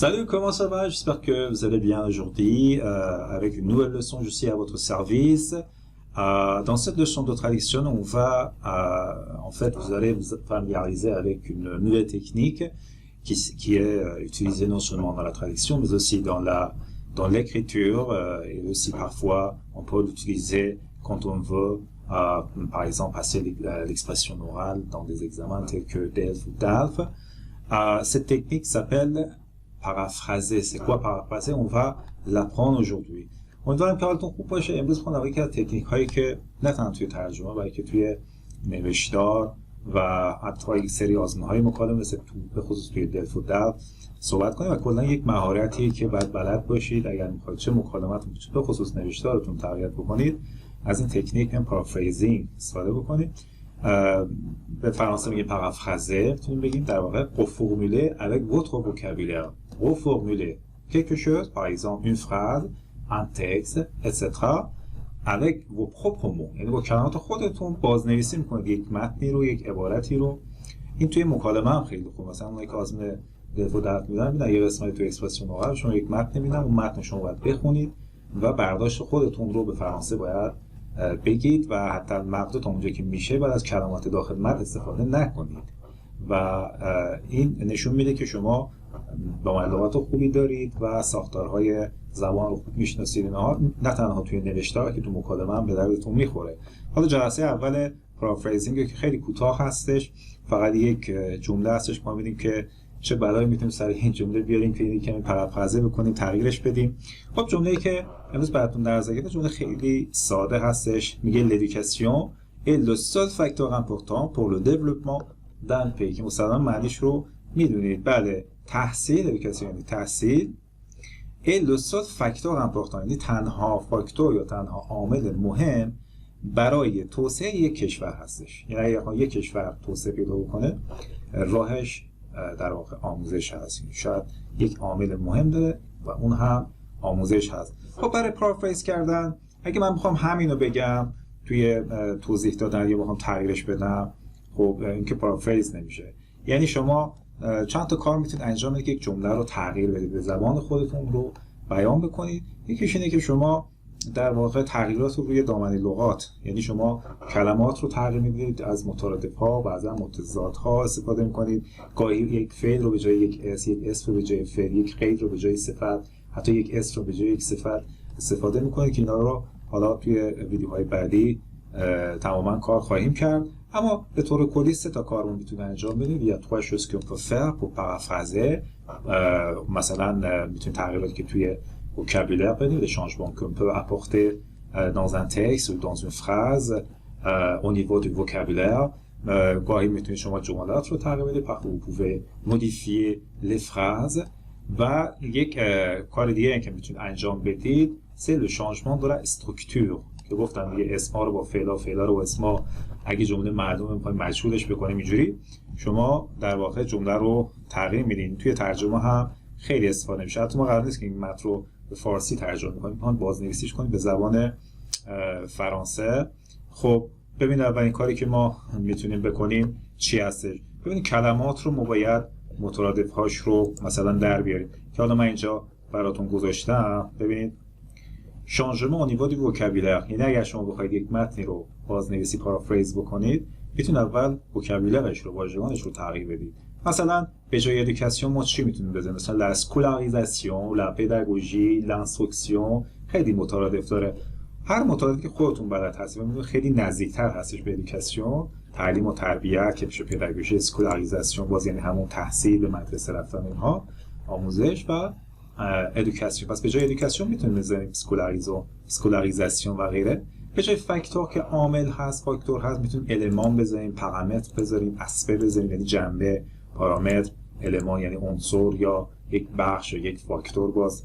Salut, comment ça va? J'espère que vous allez bien aujourd'hui avec une nouvelle leçon. Je suis à votre service. Dans cette leçon de traduction, on va, en fait, vous allez vous familiariser avec une nouvelle technique qui est utilisée non seulement dans la traduction, mais aussi dans l'écriture et aussi parfois on peut l'utiliser quand on veut, par exemple, passer l'expression orale dans des examens tels que DELF ou DALF. Cette technique s'appelle paraphraser. C'est quoi paraphraser؟ On va l'apprendre aujourd'hui. امیدوارم که حالتون خوب باشه. امروز می‌خوام در یکی از تکنیک‌هایی که نه تنها توی ترجمه بلکه توی نوشتار و حتی یک سری آزمون‌های مکالمه مثل به خصوص توی دلف و دلف صحبت کنیم و کلا یک مهارتیه که باید بلد باشید اگر می‌خواید چه مکالمه‌تون به خصوص نوشتارتون تقویت بکنید از این تکنیک پارافریزینگ استفاده بکنید. به فرانسه میگه پارافرازر، میتونیم بگیم در واقع reformuler avec votre vocabulaire. Reformuler quelque chose, par exemple une phrase, un texte, etc. avec vos propres mots. یعنی با کلمات خودتون بازنویسی میکنید یک متنی رو، یک عبارتی رو. این توی مکالمه هم خیلی خوبه. مثلا اونایی که آزمون دلف و دلف میدن یه قسمتی توی اکسپرسیون اورال شما یک متن میدن، اون متن شما باید بخونید و برداشت خودتون رو به فرانسه باید بگید و حتی مقدار تا اونجا که میشه بعد از کلمات داخل متن استفاده نکنید و این نشون میده که شما با لغات خوبی دارید و ساختارهای زبان رو خوب میشناسید. نه تنها توی نوشتار که تو مکالمه هم به دردتون میخوره. حالا جلسه اول پارافریزینگ که خیلی کوتاه هستش، فقط یک جمله هستش. ما می‌بینیم که چه بلایی میتونیم سر این جمله بیاریم که یه کمی پرافرازه بکنیم، تغییرش بدیم. خب جمله‌ای که امروز براتون در نظر گرفتم جمله خیلی ساده هستش. میگه l'éducation est le seul facteur important pour le développement d'un pays. که مثلا معنیش رو میدونید. بله، تحصیل، l'éducation یعنی تحصیل، est le seul facteur important یعنی تنها فاکتور یا تنها عامل مهم برای توسعه یک کشور هستش. یعنی اگر یک کشور توسعه پیدا بکنه راهش در واقع آموزش هست. شاید یک عامل مهم داره و اون هم آموزش هست. خب برای پارافریز کردن اگه من بخوام همینو بگم توی توضیح دادن یا بخوام تغییرش بدم، خب این که پارافریز نمیشه. یعنی شما چند تا کار میتونید انجام بدید که یک جمله رو تغییر بدید، به زبان خودتون رو بیان بکنید. یکیش اینه که شما در واقع تغییرات رو روی دامنه لغات، یعنی شما کلمات رو تغییر میدید، از مترادف‌ها و بعضا متضادها استفاده میکنید. گاهی یک فعل رو به جای یک اسم رو به جای فعل، یک قید رو به جای صفت، حتی یک اسم رو به جای یک صفت استفاده میکنید که اینا رو حالا توی ویدیوهای بعدی تماما کار خواهیم کرد. اما به طور کلی 3 تا کار رو میتونید انجام بدید. یا 3 choses qu'on peut faire pour paraphraser. مثلا میتونید تغییراتی که توی vocabulaire بدید، les changements qu'on peut apporter dans un texte ou dans une phrase au niveau du vocabulaire. گاهی میتونید شما جملات رو تغییر بدید، vous pouvez modifier les phrases. و یک کار دیگه که میتونید انجام بدید c'est le changement de la structure که گفتم دیگه اسما رو با فعلا، فعلا رو با اسما. اگه جمله معلومه میخوایم مجهولش بکنیم اینجوری، شما در واقع جمله رو تغییر میدین. توی ترجمه هم خیلی استفاده میشه. حتی ما قرار نیست که این متن رو به فارسی ترجمه کنیم، میخوام بازنویسیش کنیم به زبان فرانسه. خب ببینید اولین کاری که ما میتونیم بکنیم چی هستش. ببینید کلمات رو ما باید مترادف‌هاش رو مثلا در بیاریم که حالا من اینجا براتون گذاشتم. ببینید changement au niveau du vocabulaire، یعنی اگر شما بخواید یک متنی رو بازنویسی پارافریز بکنید، میتونید اول وکابولرش رو، واژگانش رو تغییر بدید. مثلا به جای ادوکاسیون ما چی میتونیم بزنیم؟ مثلا la scolarisation، la pédagogie، l'instruction. خیلی مترادف داره. هر مترادفی که خودتون بلد هستید میدونید خیلی نزدیکتر هستش به ادوکاسیون، تعلیم و تربیت که میشه پداگوژی. اسکولاریزاسیون باز یعنی همون تحصیل، به مدرسه رفتن، اینها آموزش. و ادوکاسیون، پس به جای ادوکاسیون میتونیم بذاریم اسکولاریزاسیون و غیره. به جای فاکتور که عامل هست، فاکتور هست، میتونیم المان بذاریم، پارامتر بذاریم، اسپه بذاریم یعنی جنبه، پارامتر، المان یعنی عنصر یا یک بخش یا یک فاکتور. باز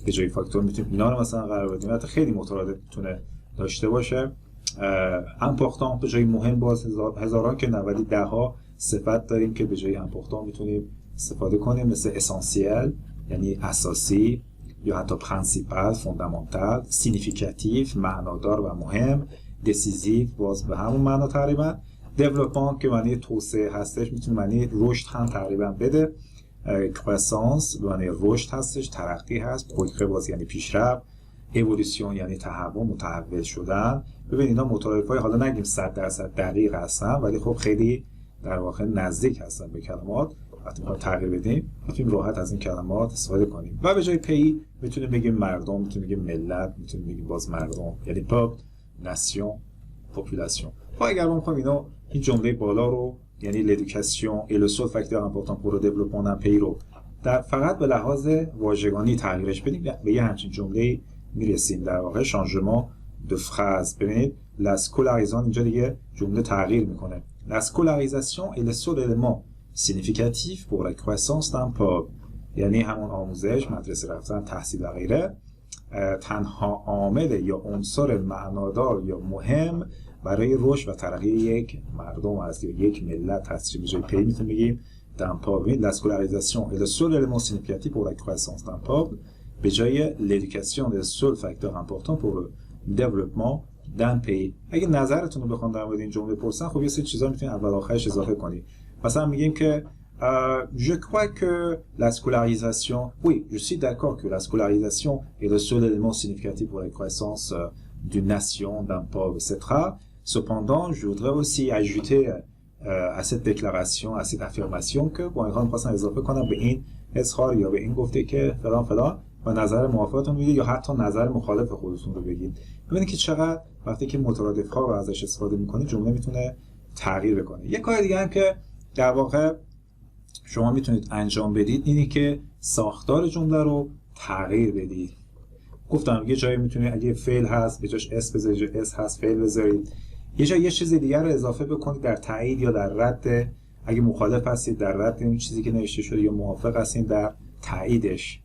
به جای فاکتور میتونیم اینا رو مثلا قرار بدیم. حتی خیلی متعدد میتونه داشته باشه. امپورتان به جای مهم، باز هزاران که 90 دهها صفت داریم که به جای امپورتان میتونیم استفاده کنیم، مثل اسانسیل یعنی اساسی، یا حتی پرینسیپال، فوندامنتال، سیگنیفیکاتیو معنادار و مهم، دیسیزیو باز به همون معنا تقریبا. دیولپمنت که معنی توسعه هستش، میتونه معنی رشد هم تقریبا بده. کرواسانس به معنی رشد هستش، ترقی هست، پروگره باز یعنی پیشرفت، اِوولوشن یعنی تحول، متحول شدن. ببین اینا مترادفای حالا نگیم 100% دقیق هستن ولی خب خیلی در واقع نزدیک هستن به کلمات. وقتی میخوایم تغییر بدیم میتونیم راحت از این کلمات استفاده کنیم و به جای پی میتونیم بگیم مردم، میتونیم بگیم ملت، میتونیم بگیم باز مردم، یعنی پاپ، ناسیون، پاپولاسیون. خب اگر ما میخوایم این جمله بالا رو یعنی l'éducation et le seul facteur important pour le développement d'un pays رو در فقط به لحاظ واژگانی تغییرش بدیم به یه همچین جمله میرسیم، در واقع شانژمان دو فراز. ببینید la scolarisation اینجا دیگه جمله تغییر میکنه. La scolarisation est le seul élément significatif pour la croissance d'un peuple. یعنی همون آموزش، مدرسه رفتن، تحصیل و غیره تنها عامل یا عنصر معنادار یا مهم برای رشد و ترقی یک مردم است یا یک ملت هست. به جای پی میتونیم بگیم d'un peuple. La scolarisation est le seul élément significatif pour la croissance d'un peuple. به جای l'éducation est le seul facteur important pour le développement d'un pays. اگه نظرتون رو بخوام در مورد این جمله بپرسن خب یه سری چیزا میتونید اول آخرش اضافه کنید. مثلا میگیم که je crois que la scolarisation, oui, je suis d'accord que la scolarisation est le seul élément significatif pour la croissance d'une nation, d'un peuple, etc. Cependant, je voudrais aussi ajouter à cette déclaration, à cette affirmation que با اینها می‌خواستم اضافه کنم به این اظهار یا به این گفته که فلان فلان و نظر موافقتون بگید یا حتی نظر مخالف خودتون رو بگید. ببینید که چقدر وقتی که مترادف‌ها رو ازش استفاده می‌کنید جمله میتونه تغییر بکنه. یه کار دیگه هم که در واقع شما میتونید انجام بدید اینه که ساختار جمله رو تغییر بدید. گفتم یه جایی میتونید اگه فعل هست به جاش اس بذارید، اس هست فعل بذارید. یه جایی یه چیز دیگر رو اضافه بکنید در تایید یا در رد. اگه مخالف هستید در رد اون چیزی که نوشته شده یا موافق هستید در تاییدش.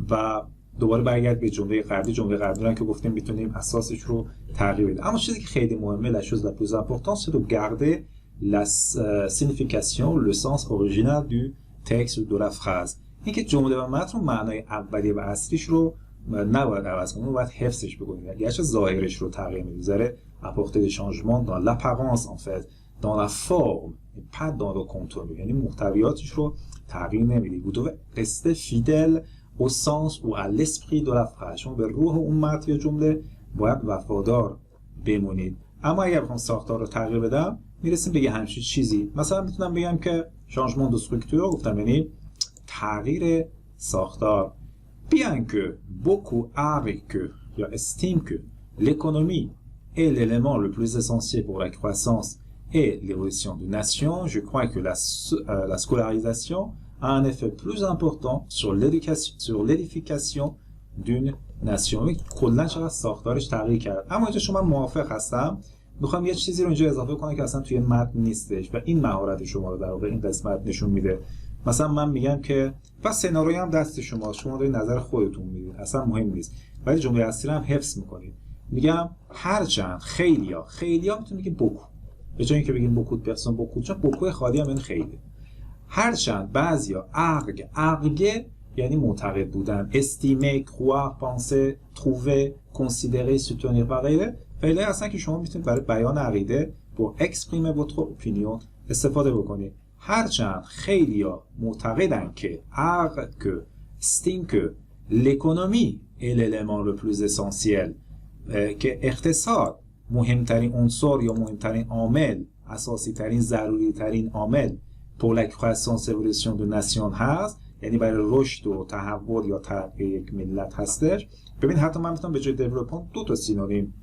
و دوباره برگرد به جمله قبلی. جمله قبلی رو که گفتیم میتونیم اساسش رو تغییر بدیم. اما چیزی که خیلی مهمه، la chose la plus importante c'est de garder la signification, le sens original du texte de la phrase. اینکه جمله و متن رو معنای اولیه و اصلیش رو نباید عوض کنید، باید حفظش بکنید. اگرچه ظاهرش رو تغییر میدید، ذره apporter des changements dans l'apparence en fait, dans la forme et pas dans le contenu. یعنی محتویاتش رو تغییر نمیدید. Vous devez rester fidèle au sens ou à l'esprit de la phrase. شما به روح اون متن یا جمله باید وفادار بمونید. اما اگر بخوام ساختار رو تغییر بدم میرسیم به یه همچین چیزی. مثلا میتونم بگم که changement de structure گفتم یعنی تغییر ساختار. Bien que beaucoup arguent que یا estiment que l'économie est l'élément le plus essentiel pour la croissance et l'évolution d'une nation, je crois que la scolarisation a un effet plus important sur l'édification d'une nation. کلاً چقدر ساختارش تغییر کرد. اما اینجا شما موافق هستم میخوام یه چیزی رو اینجا اضافه کنم که اصلا توی متن نیستش و این مهارت شما رو در واقع این قسمت نشون میده. مثلا من میگم که پس سناریوی هم دست شماست، شما دارید نظر خودتون میدید، اصلا مهم نیست، ولی جمله اصلی هم حفظ میکنید. میگم هرچند خیلیا میتونید بگید بوکو، به جای اینکه بگید بوکو پرسون بوکو، چون بوکو خالی هم این خیلی. هرچند بعضیا ارگ یعنی معتقد بودن، استیمه، croire، penser، trouver، considérer، soutenir و غیره. فعلی هستن که شما میتونید برای بیان عقیده با exprimer votre opinion استفاده بکنید. هرچند خیلیا معتقدن که که estime que l'économie est l'élément le plus essentiel، که اقتصاد مهمترین عنصر یا مهمترین عامل، اساسی ترین، ضروری ترین عامل pour la croissance évolution de nation هست، یعنی برای رشد و تحول یا ترقی یک ملت هستش. ببین حتی من میتونم به جای development دو تا سینونیم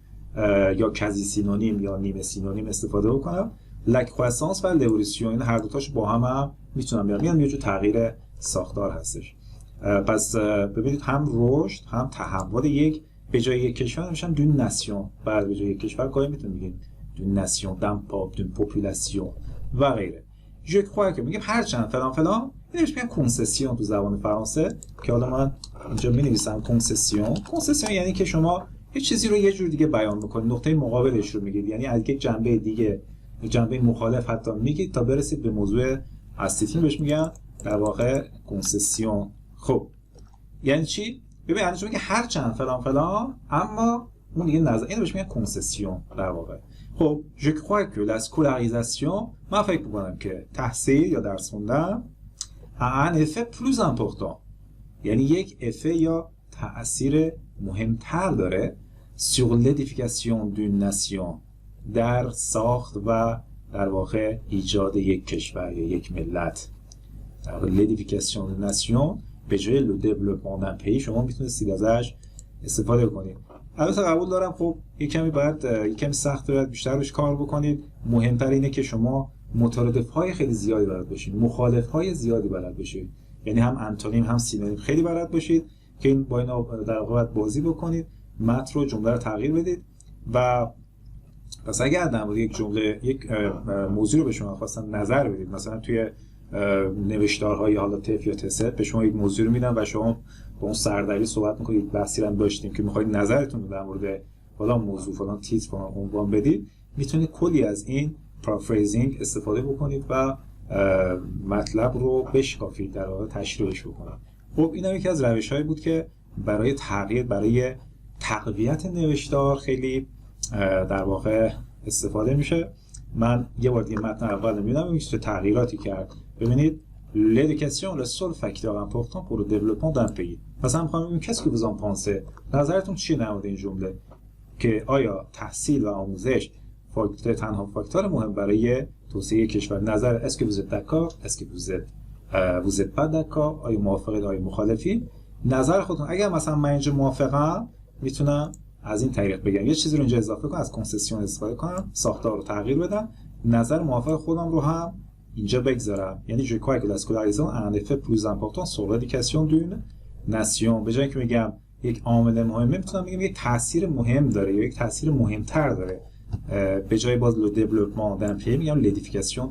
یا کزی سینونیم یا نیمه سینونیم استفاده بکنم. la croissance و l'évolution، این هر دوتاش با هم میتونم بیارم، یه جور تغییر ساختار هستش. پس ببینید هم رشد هم تحول یک به جای یک کشور میشن دون ناسیون. بعد به جای یک کشور کاری میتونیم بگیم دون ناسیون، دون پاپ، دون پاپولاسیون و غیره. je crois که میگیم هرچند فلان فلان، اینش میگن کنسسیون تو زبان فرانسه که حالا من اینجا مینویسم کنسسیون یعنی که شما یه چیزی رو یه جور دیگه بیان میکنید، نقطه مقابلش رو میگید، یعنی از یک جنبه دیگه، جنبه مخالف حتی میگید تا برسید به موضوع اصلیتون، بهش میگن در واقع کنسسیون. خب یعنی چی؟ ببین یعنی میگه هرچند فلان فلان اما اون دیگه نظر، اینو بهش میگن کنسسیون در واقع. خب je crois que la scolarisation، من فکر میکنم که تحصیل یا درس خوندن un effet plus important، یعنی یک افه یا تأثیر مهمتر داره sur l'édification d'une nation، در ساخت و در واقع ایجاد یک کشور یا یک ملت. در واقع l'édification d'une nation به جای le développement d'un pays شما میتونستید ازش استفاده کنید. البته قبول دارم خب یک کمی سخت باید بیشتر روش کار بکنید. مهمتر اینه که شما مترادف‌های خیلی زیادی بلد باشید، مخالف‌های زیادی بلد باشید، یعنی هم انتونیم هم سینونیم خیلی بلد باشید که این با اینا در واقع بازی بکنید، متن رو جمله رو تغییر بدید. و پس اگر در مورد یک جمله یک موضوع رو به شما خواستن نظر بدید، مثلا توی نوشتارهای حالا تف یا تست به شما یک موضوع رو میدن و شما با اون سردری صحبت میکنید، بحثی هم داشتیم که میخواید نظرتون رو در مورد فلان موضوع فلان تیتر فلان عنوان بدید، میتونید کلی از این پارافریزینگ استفاده بکنید و مطلب رو بشکافید، در واقع تشریحش بکنید. خب این هم یکی از روش‌هایی بود که برای تغییر، برای تقویت نوشتار خیلی در واقع استفاده میشه. من یه بار دیگه متن اول میبینم میشه تغییراتی کرد. ببینید l'éducation le seul facteur important pour le développement d'un pays. مثلا میخوام ببینم qu'est-ce que vous en pensez، نظرتون چیه در مورد این جمله که آیا تحصیل و آموزش تنها فاکتور مهم برای توسعه کشور؟ نظر est-ce que vous êtes d'accord، est-ce que vous êtes pas d'accord، آیا موافقید آیا مخالفید؟ نظر خودتون. اگر مثلا من اینجا موافقم میتونم از این طریق بگم، یه چیزی رو اینجا اضافه کنم، از کنسسیون استفاده کنم، ساختار رو تغییر بدم، نظر موافق خودم رو هم اینجا بگذارم. یعنی je crois que la scolarisation a un effet plus important sur l'éducation d'une nation. به جای اینکه میگم یک عامل مهمه میتونم بگم یک تاثیر مهم داره یا یک تاثیر مهمتر داره. به جای باز le développement d'un pays میگم l'édification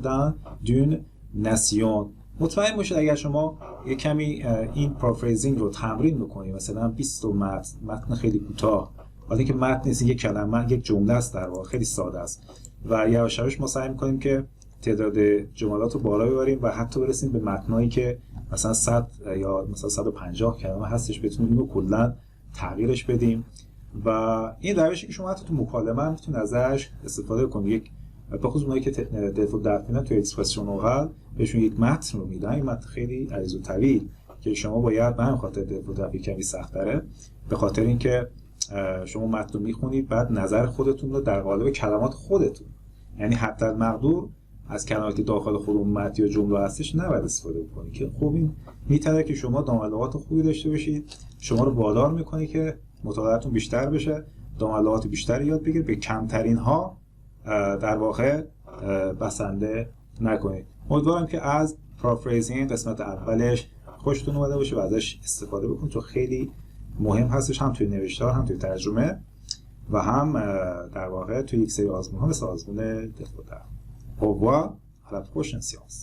d'une nation. مطمئن باشید اگر شما یک کمی این پارافریزینگ رو تمرین بکنید، مثلا 20 متن خیلی کوتاه، حالا اینکه متن نیست، یک کلمه یک جمله است، در واقع خیلی ساده است و یواش یواش ما سعی می‌کنیم که تعداد جملات رو بالا ببریم و حتی برسیم به متنایی که مثلا 100 یا مثلا 150 کلمه هستش، بتونیم اینو کلا تغییرش بدیم. و این روشی که شما حتی تو مکالمه هم میتونید ازش استفاده کنید. یک بخصوص اونایی که دفع دفع تو اکسپرسیون اورال بهشون یک متن رو میدن، این متن خیلی عریض و طویل که شما باید به همین خاطر دفع دفع کمی سخت‌تره، به خاطر اینکه شما متن رو میخونید بعد نظر خودتون رو در قالب کلمات خودتون، یعنی حتی المقدور از کلماتی داخل خود اون متن یا جمله هستش نباید استفاده کنید که خب این میتونه که شما داملهات خوبی داشته باشید، شما رو وادار میکنه که مطالعاتتون بیشتر بشه، داملهات بیشتر یاد بگیرید، به کمترین ها در واقع بسنده نکنید. امیدوارم که از پارافریزینگ قسمت اولش خوشتون اومده باشه و ازش استفاده بکنید، چون خیلی مهم هستش، هم توی نوشتار هم توی ترجمه و هم در واقع توی یک سری آزمون ها مثل آزمون دفع. Au revoir, à la prochaine séance.